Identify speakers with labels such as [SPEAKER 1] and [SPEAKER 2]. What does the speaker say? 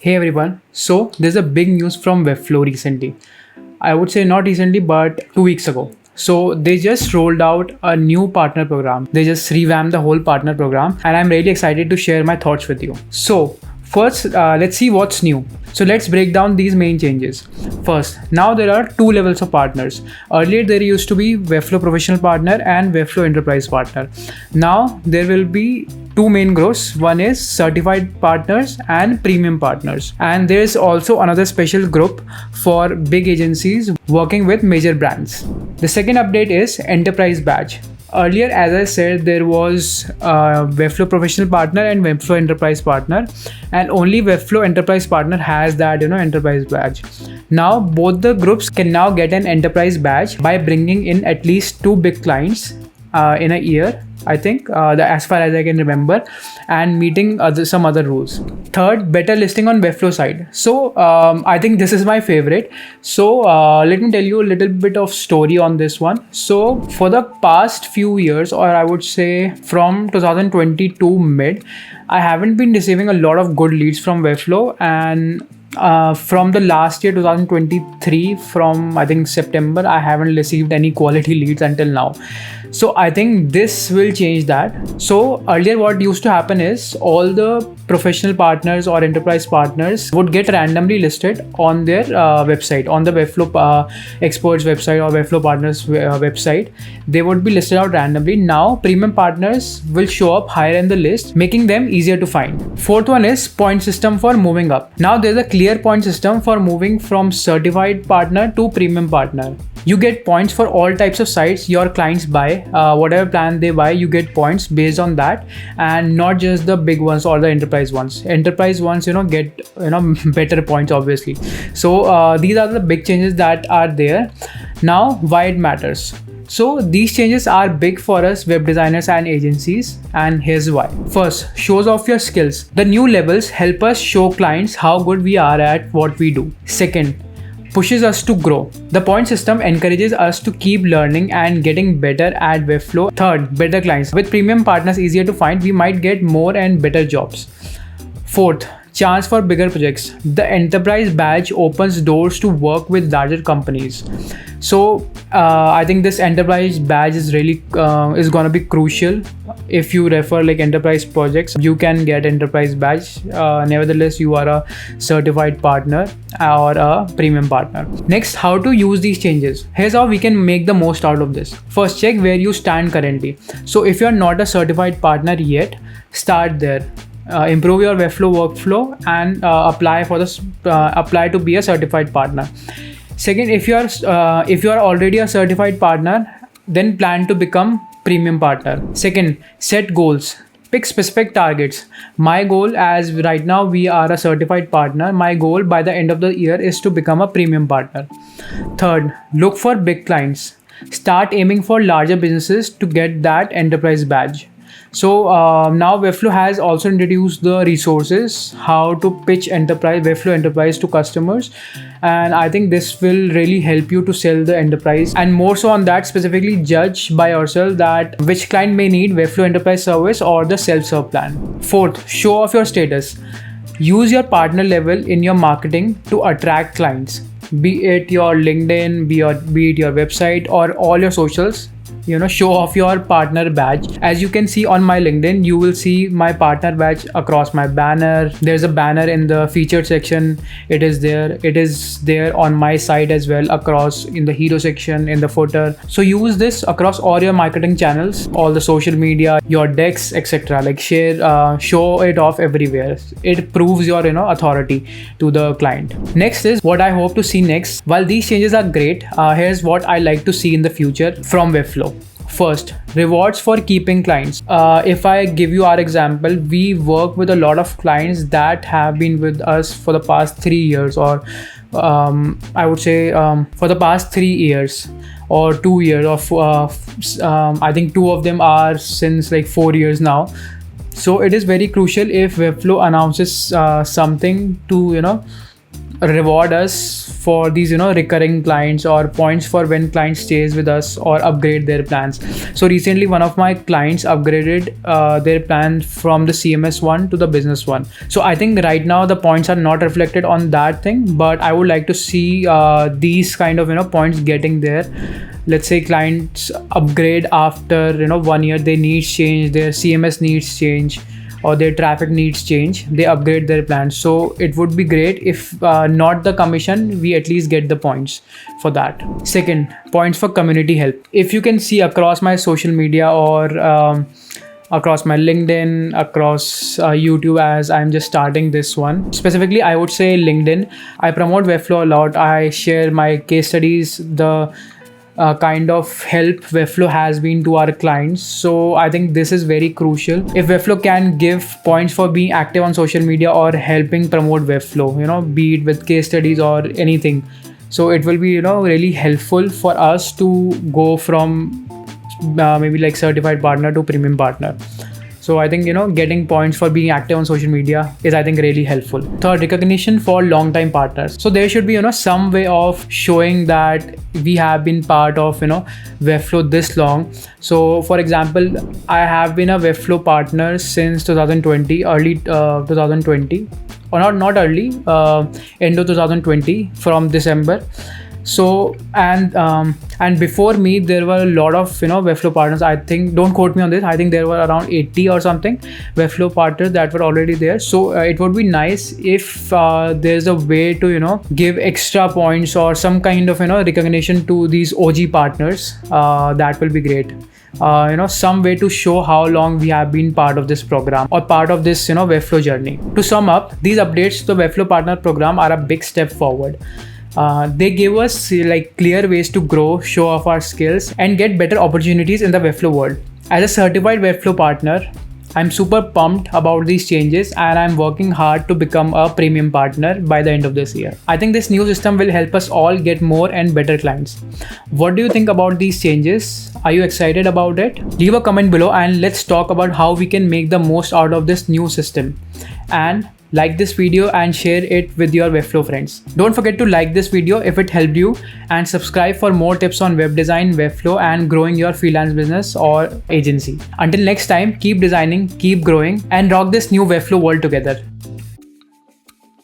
[SPEAKER 1] Hey everyone, so there's a big news from Webflow recently. I would say not recently, but 2 weeks ago. So they just rolled out a new partner program. They just revamped the whole partner program, and I'm really excited to share my thoughts with you. So first, let's see what's new. So let's break down these main changes. First, now there are two levels of partners. Earlier there used to be Webflow Professional Partner and Webflow Enterprise Partner. Now there will be two main groups. One is certified partners and premium partners. And there's also another special group for big agencies working with major brands. The second update is enterprise badge. Earlier, as I said, there was Webflow Professional Partner and Webflow Enterprise Partner, and only Webflow Enterprise Partner has that enterprise badge. Now both the groups can now get an enterprise badge by bringing in at least two big clients in a year, I think, as far as I can remember, and meeting some other rules. Third, better listing on Webflow side. So I think this is my favorite. So let me tell you a little bit of story on this one. So for the past few years, or I would say from 2022 mid, I haven't been receiving a lot of good leads from Webflow, and from the last year 2023, from I think September, I haven't received any quality leads until now. So I think this will change that. So earlier what used to happen is all the professional partners or enterprise partners would get randomly listed on their website, on the Webflow experts website or Webflow partners website. They would be listed out randomly. Now premium partners will show up higher in the list, making them easier to find. Fourth one is point system for moving up. Now there's a clear point system for moving from certified partner to premium partner. You get points for all types of sites your clients buy. Whatever plan they buy, you get points based on that, and not just the big ones or the enterprise ones. Enterprise ones, get better points, obviously. So these are the big changes that are there. Now, why it matters. So these changes are big for us web designers and agencies, and here's why. First, shows off your skills. The new levels help us show clients how good we are at what we do. Second, pushes us to grow. The point system encourages us to keep learning and getting better at Webflow. Third, better clients. With premium partners easier to find, we might get more and better jobs. Fourth, chance for bigger projects. The enterprise badge opens doors to work with larger companies. So I think this enterprise badge is really is gonna be crucial. If you refer like enterprise projects, you can get enterprise badge. Nevertheless, you are a certified partner or a premium partner. Next, how to use these changes. Here's how we can make the most out of this. First, check where you stand currently. So if you're not a certified partner yet, start there. Improve your Webflow workflow and apply to be a certified partner. Second, if you are already a certified partner, then plan to become premium partner. Second, set goals. Pick specific targets. My goal, as right now we are a certified partner, my goal by the end of the year is to become a premium partner. Third, look for big clients. Start aiming for larger businesses to get that enterprise badge. So now Webflow has also introduced the resources how to pitch Webflow Enterprise to customers, and I think this will really help you to sell the enterprise, and more so on that specifically judge by yourself that which client may need Webflow Enterprise service or the self-serve plan. Fourth, show off your status. Use your partner level in your marketing to attract clients, be it your LinkedIn, be it your website or all your socials. Show off your partner badge. As you can see on my LinkedIn, you will see my partner badge across my banner. There's a banner in the featured section. It is there on my site as well, across in the hero section, in the footer. So use this across all your marketing channels, all the social media, your decks, etc. Like share, show it off everywhere. It proves your authority to the client. Next is what I hope to see next. While these changes are great, here's what I like to see in the future from Webflow. First, rewards for keeping clients. If I give you our example, we work with a lot of clients that have been with us for the past 3 years, or I would say for the past 3 years or 2 years, I think two of them are since like 4 years now. So it is very crucial if Webflow announces something to reward us for these recurring clients, or points for when client stays with us or upgrade their plans. So recently one of my clients upgraded their plan from the CMS one to the business one. So I think right now the points are not reflected on that thing, but I would like to see these kind of points getting there. Let's say clients upgrade after 1 year, their needs change, their CMS needs change, or their traffic needs change, they upgrade their plans. So it would be great if not the commission, we at least get the points for that. Second, points for community help. If you can see across my social media, or across my LinkedIn, across YouTube, as I'm just starting this one. Specifically, I would say LinkedIn. I promote Webflow a lot. I share my case studies, the kind of help Webflow has been to our clients. So I think this is very crucial. If Webflow can give points for being active on social media or helping promote Webflow, be it with case studies or anything, so it will be really helpful for us to go from maybe like certified partner to premium partner. So I think getting points for being active on social media is, I think, really helpful. Third, recognition for long-time partners. So there should be some way of showing that we have been part of Webflow this long. So for example, I have been a Webflow partner since 2020, early 2020, or not early, end of 2020, from December. So and before me there were a lot of Webflow partners. I think, don't quote me on this, I think there were around 80 or something Webflow partners that were already there. So it would be nice if there's a way to give extra points or some kind of recognition to these OG partners. That will be great. Some way to show how long we have been part of this program or part of this Webflow journey. To sum up, these updates to the Webflow partner program are a big step forward. They give us clear ways to grow, show off our skills, and get better opportunities in the Webflow world. As a certified Webflow partner, I'm super pumped about these changes, and I'm working hard to become a premium partner by the end of this year. I think this new system will help us all get more and better clients. What do you think about these changes? Are you excited about it? Leave a comment below and let's talk about how we can make the most out of this new system. And like this video and share it with your Webflow friends. Don't forget to like this video if it helped you, and subscribe for more tips on web design, Webflow, and growing your freelance business or agency. Until next time, keep designing, keep growing, and rock this new Webflow world together.